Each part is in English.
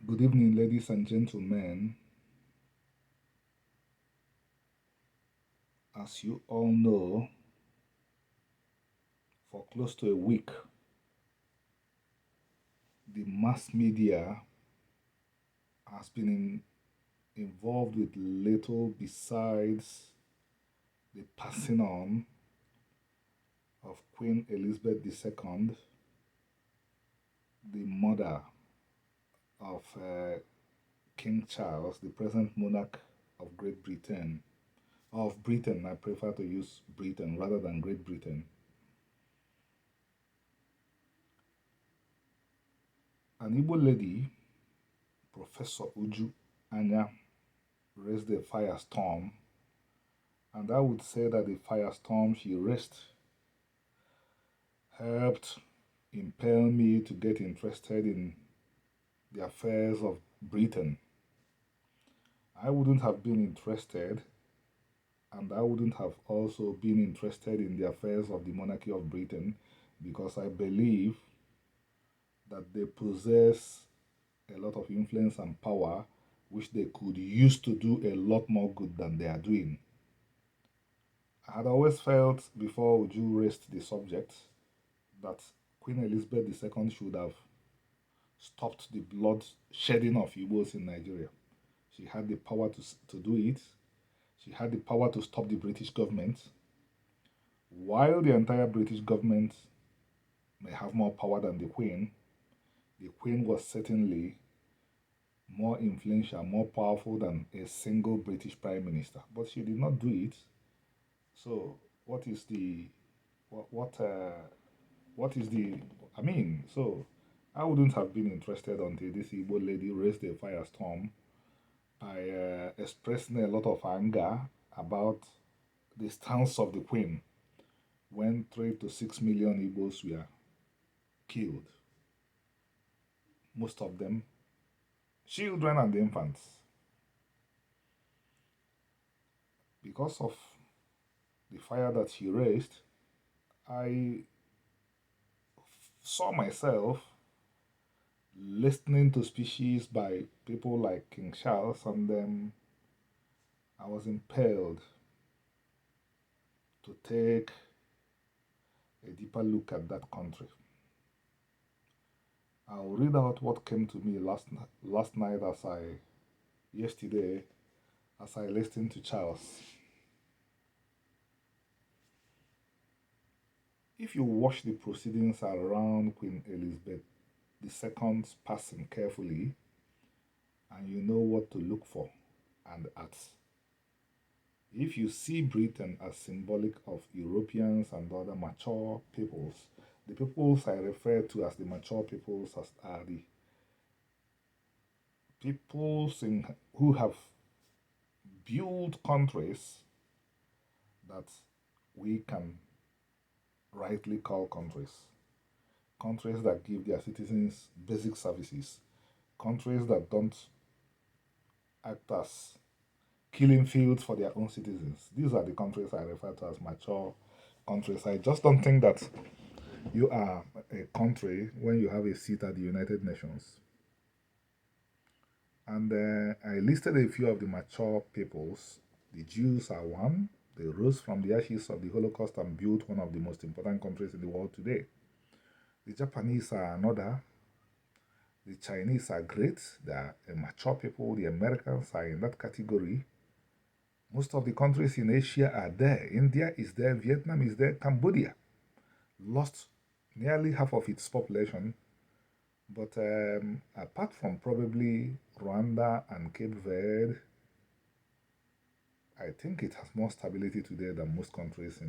Good evening, ladies and gentlemen. As you all know, for close to a week, the mass media has been involved with little besides the passing on of Queen Elizabeth II, the mother of King Charles, the present monarch of Great Britain. Of Britain, I prefer to use Britain rather than Great Britain. An Igbo lady, Professor Uju Anya, raised a firestorm, and I would say that the firestorm she raised helped impel me to get interested in the affairs of Britain. I wouldn't have been interested, and I wouldn't have also been interested in the affairs of the monarchy of Britain because I believe that they possess a lot of influence and power which they could use to do a lot more good than they are doing. I had always felt before Uju raised the subject that Queen Elizabeth II should have stopped the blood shedding of Igbos in Nigeria. She had the power to do it. She had the power to stop the British government. While the entire British government may have more power than the Queen was certainly more influential, more powerful than a single British Prime Minister. But she did not do it. So, what is the what is the I mean? So, I wouldn't have been interested until this Igbo lady raised a firestorm by expressing a lot of anger about the stance of the Queen when 3 to 6 million Igbos were killed, most of them children and infants, because of the fire that she raised. I saw myself listening to speeches by people like King Charles, and then I was impelled to take a deeper look at that country. I'll read out what came to me last night yesterday, as I listened to Charles. If you watch the proceedings around Queen Elizabeth II's passing carefully, and you know what to look for and at, if you see Britain as symbolic of Europeans and other mature peoples, the peoples I refer to as the mature peoples are the peoples who have built countries that we can rightly call countries. Countries that give their citizens basic services. Countries that don't act as killing fields for their own citizens. These are the countries I refer to as mature countries. I just don't think that you are a country when you have a seat at the United Nations. And I listed a few of the mature peoples. The Jews are one. They rose from the ashes of the Holocaust and built one of the most important countries in the world today. The Japanese are another. The Chinese are great. They are a mature people. The Americans are in that category. Most of the countries in Asia are there. India is there. Vietnam is there. Cambodia lost nearly half of its population. But apart from probably Rwanda and Cape Verde, I think it has more stability today than most countries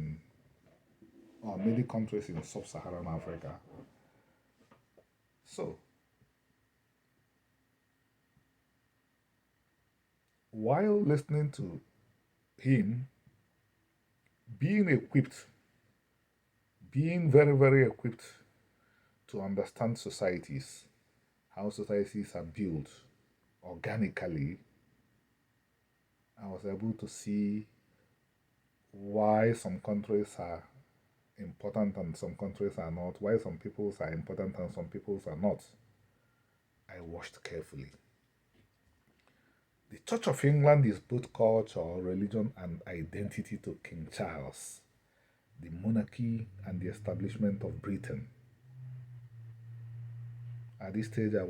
or many countries in sub Saharan Africa. So, while listening to him, being equipped, being very, very equipped to understand societies, how societies are built organically, I was able to see why some countries are important and some countries are not, why some peoples are important and some peoples are not. I watched carefully. The Church of England is both culture, religion, and identity to King Charles, the monarchy, and the establishment of Britain. At this stage, I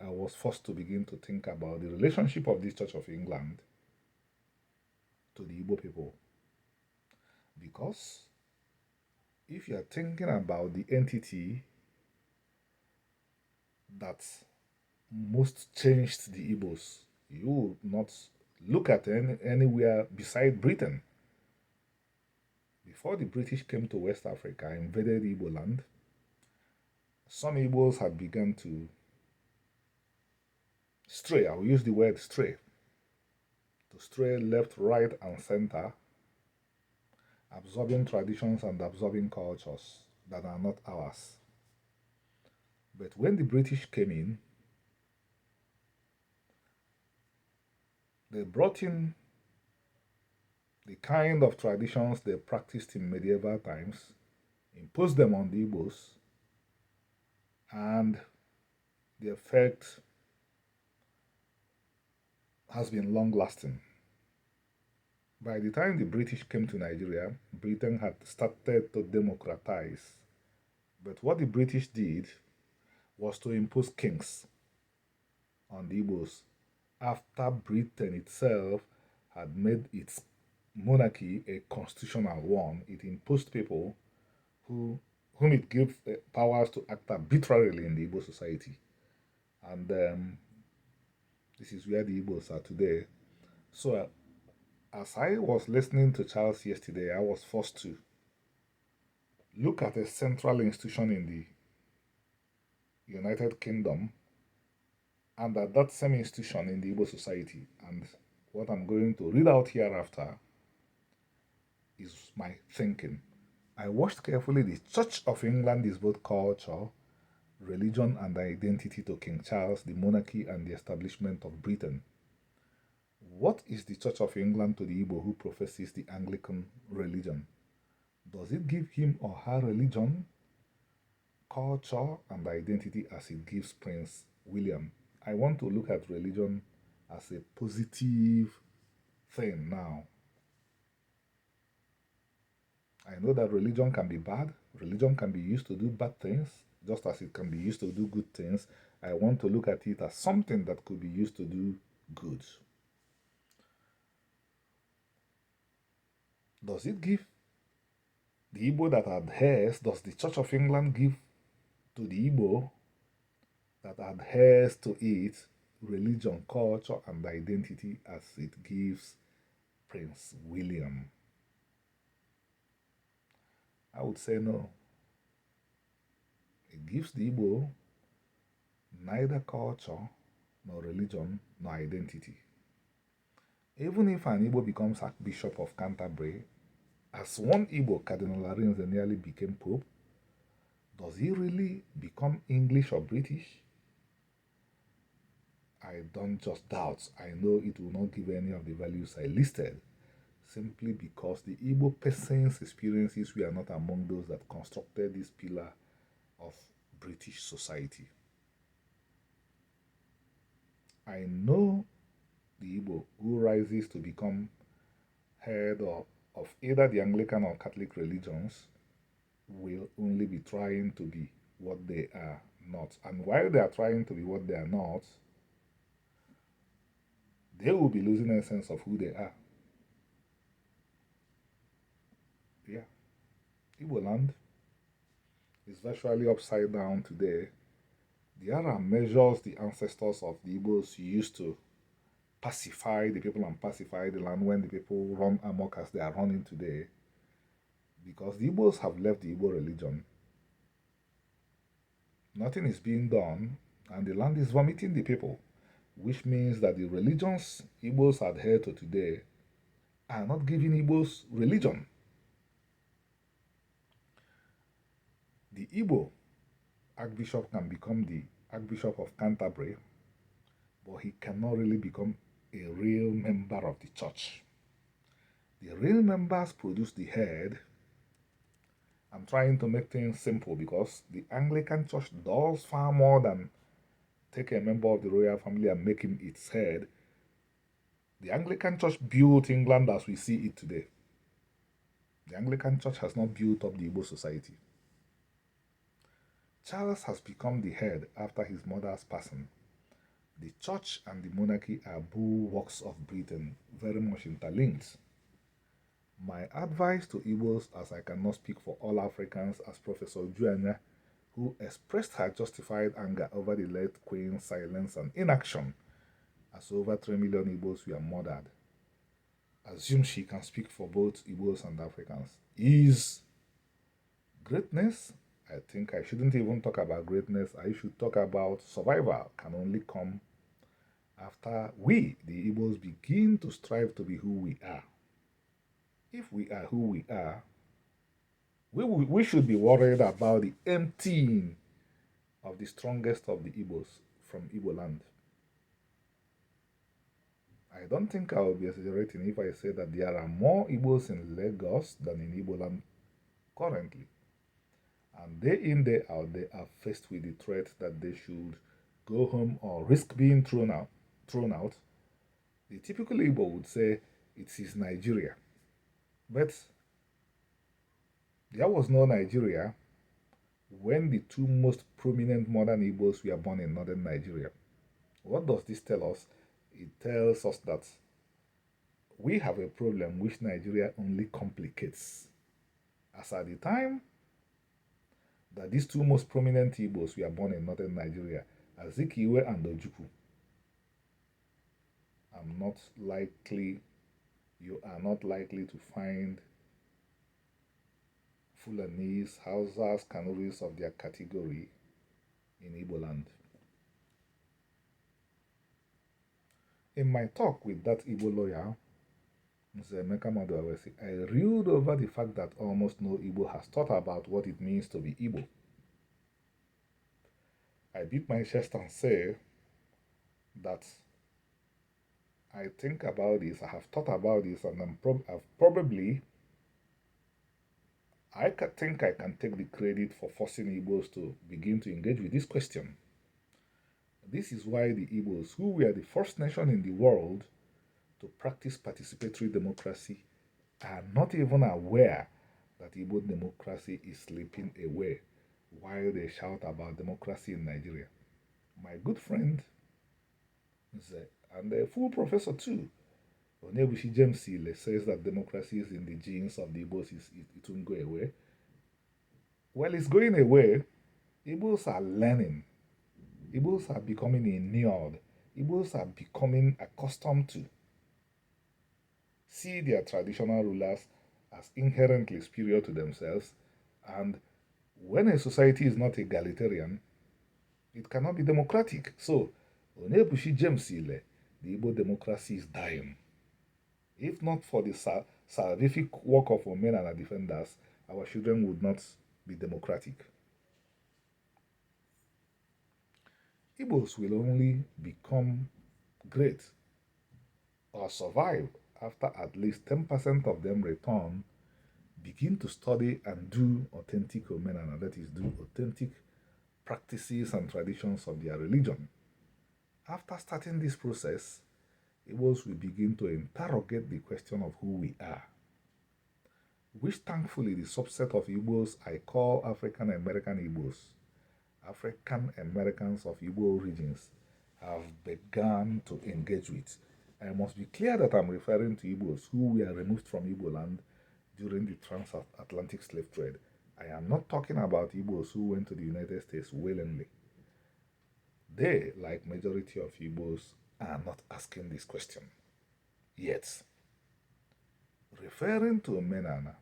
was forced to begin to think about the relationship of this Church of England to the Igbo people. Because if you are thinking about the entity that most changed the Igbos, you will not look at anywhere beside Britain. Before the British came to West Africa, invaded Igbo land, some Igbos had begun to stray. I will use the word stray. To stray left, right, and center, absorbing traditions and absorbing cultures that are not ours. But when the British came in, they brought in the kind of traditions they practiced in medieval times, imposed them on the Igbos, and the effect has been long lasting. By the time the British came to Nigeria, Britain had started to democratize. But what the British did was to impose kings on the Igbos after Britain itself had made its monarchy a constitutional one. It imposed people whom it gave powers to act arbitrarily in the Igbo society. And this is where the Igbos are today. So, as I was listening to Charles yesterday, I was forced to look at a central institution in the United Kingdom and at that same institution in the Igbo society. And what I'm going to read out hereafter is my thinking. I watched carefully. The Church of England is both culture, religion, and identity to King Charles, the monarchy, and the establishment of Britain. What is the Church of England to the Igbo who professes the Anglican religion? Does it give him or her religion, culture, and identity as it gives Prince William? I want to look at religion as a positive thing now. I know that religion can be bad. Religion can be used to do bad things, just as it can be used to do good things. I want to look at it as something that could be used to do good. Does it give the Igbo that adheres, does the Church of England give to the Igbo that adheres to it religion, culture, and identity as it gives Prince William? I would say no. It gives the Igbo neither culture, nor religion, nor identity. Even if an Igbo becomes Archbishop of Canterbury, as one Igbo, Cardinal Arinze nearly became Pope, does he really become English or British? I don't just doubt. I know it will not give any of the values I listed, simply because the Igbo person's experiences were not among those that constructed this pillar of British society. I know the Igbo who rises to become head of either the Anglican or Catholic religions will only be trying to be what they are not. And while they are trying to be what they are not, they will be losing a sense of who they are. Yeah. Igbo land is virtually upside down today. The era measures the ancestors of the Igbos used to pacify the people and pacify the land when the people run amok as they are running today. Because the Igbos have left the Igbo religion. Nothing is being done, and the land is vomiting the people, which means that the religions Igbos adhere to today are not giving Igbos religion. The Igbo Archbishop can become the Archbishop of Canterbury, but he cannot really become a real member of the church. The real members produce the head. I'm trying to make things simple because the Anglican Church does far more than take a member of the royal family and make him its head. The Anglican Church built England as we see it today. The Anglican Church has not built up the Igbo society. Charles has become the head after his mother's passing. The church and the monarchy are bulwarks of Britain, very much interlinked. My advice to Igbos, as I cannot speak for all Africans, as Professor Juanya, who expressed her justified anger over the late Queen's silence and inaction, as over 3 million Igbos were murdered, assume she can speak for both Igbos and Africans. Is greatness? I think I shouldn't even talk about greatness. I should talk about survival can only come after we, the Igbos, begin to strive to be who we are. If we are who we are, we should be worried about the emptying of the strongest of the Igbos from Igbo land. I don't think I will be exaggerating if I say that there are more Igbos in Lagos than in Igbo land currently. And day in, day out, they are faced with the threat that they should go home or risk being thrown out. The typical Igbo would say it is Nigeria. But there was no Nigeria when the two most prominent modern Igbos were born in northern Nigeria. What does this tell us? It tells us that we have a problem which Nigeria only complicates. As at the time that these two most prominent Igbos were born in northern Nigeria, Azikiwe and Ojukwu, you are not likely to find Fulanese, Hausas, Kanuris of their category in Igbo land. In my talk with that Igbo lawyer, Mr. Emeka Maduawesi, I reeled over the fact that almost no Igbo has thought about what it means to be Igbo. I beat my chest and say that I think about this, I have thought about this, and I think I can take the credit for forcing Igbos to begin to engage with this question. This is why the Igbos, who were the first nation in the world to practice participatory democracy, are not even aware that Igbo democracy is slipping away while they shout about democracy in Nigeria. My good friend, and a full professor too, Onebushi James Sile, says that democracy is in the genes of the Igbos, it won't go away. Well, it's going away. Igbos are learning. Igbos are becoming inured. Igbos are becoming accustomed to see their traditional rulers as inherently superior to themselves, and when a society is not egalitarian, it cannot be democratic. So, Onebushi James Sile, the Igbo democracy is dying. If not for the salvific work of men and our defenders, our children would not be democratic. Igbos will only become great or survive after at least 10% of them return, begin to study and do authentic omenana, that is, do authentic practices and traditions of their religion. After starting this process, Igbos will begin to interrogate the question of who we are, which thankfully the subset of Igbos I call African American Igbos, African Americans of Igbo origins, have begun to engage with. I must be clear that I'm referring to Igbos who were removed from Igbo land during the transatlantic slave trade. I am not talking about Igbos who went to the United States willingly. They, like majority of Igbos, are not asking this question. Yet, referring to Menana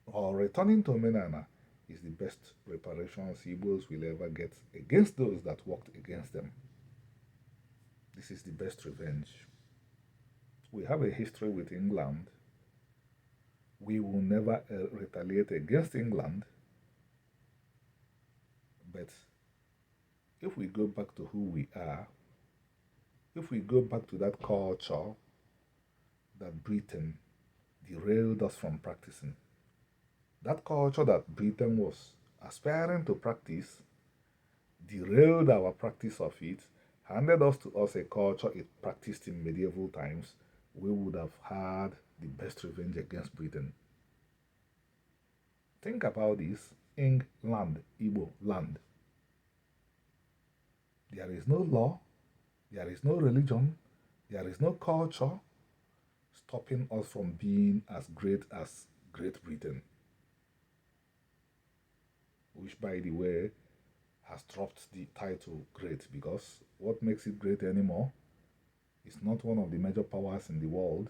or returning to Menana is the best reparations Igbos will ever get against those that worked against them. This is the best revenge. We have a history with England. We will never retaliate against England. But if we go back to who we are, if we go back to that culture that Britain derailed us from practicing, that culture that Britain was aspiring to practice, derailed our practice of it, handed us to us a culture it practiced in medieval times, we would have had the best revenge against Britain. Think about this. England, Igbo land. There is no law, there is no religion, there is no culture stopping us from being as great as Great Britain, which, by the way, has dropped the title great because what makes it great anymore is not one of the major powers in the world.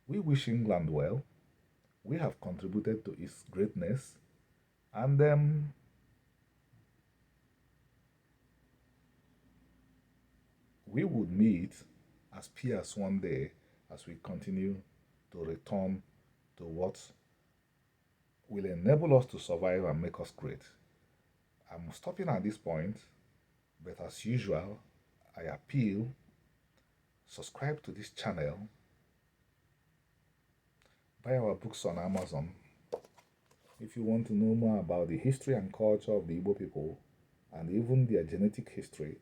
We wish England well. We have contributed to its greatness, and we would meet as peers one day as we continue to return to what will enable us to survive and make us great. I'm stopping at this point, but as usual, I appeal, subscribe to this channel, buy our books on Amazon. If you want to know more about the history and culture of the Igbo people and even their genetic history,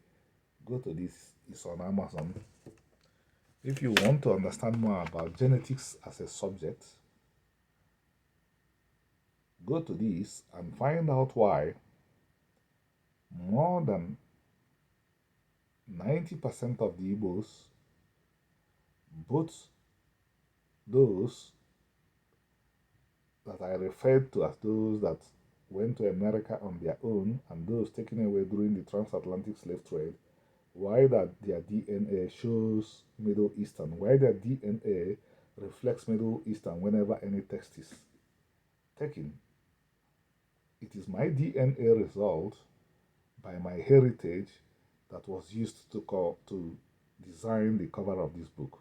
go to this, it's on Amazon. If you want to understand more about genetics as a subject, go to this and find out why more than 90% of the Igbos, both those that I referred to as those that went to America on their own and those taken away during the transatlantic slave trade, why that their DNA shows Middle Eastern, why their DNA reflects Middle Eastern whenever any text is taken. It is my DNA result by my heritage that was used to design the cover of this book.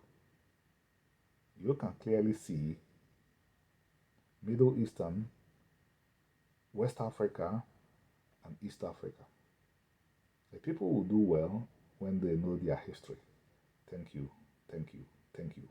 You can clearly see Middle Eastern, West Africa, and East Africa. The people will do well when they know their history. Thank you, thank you, thank you.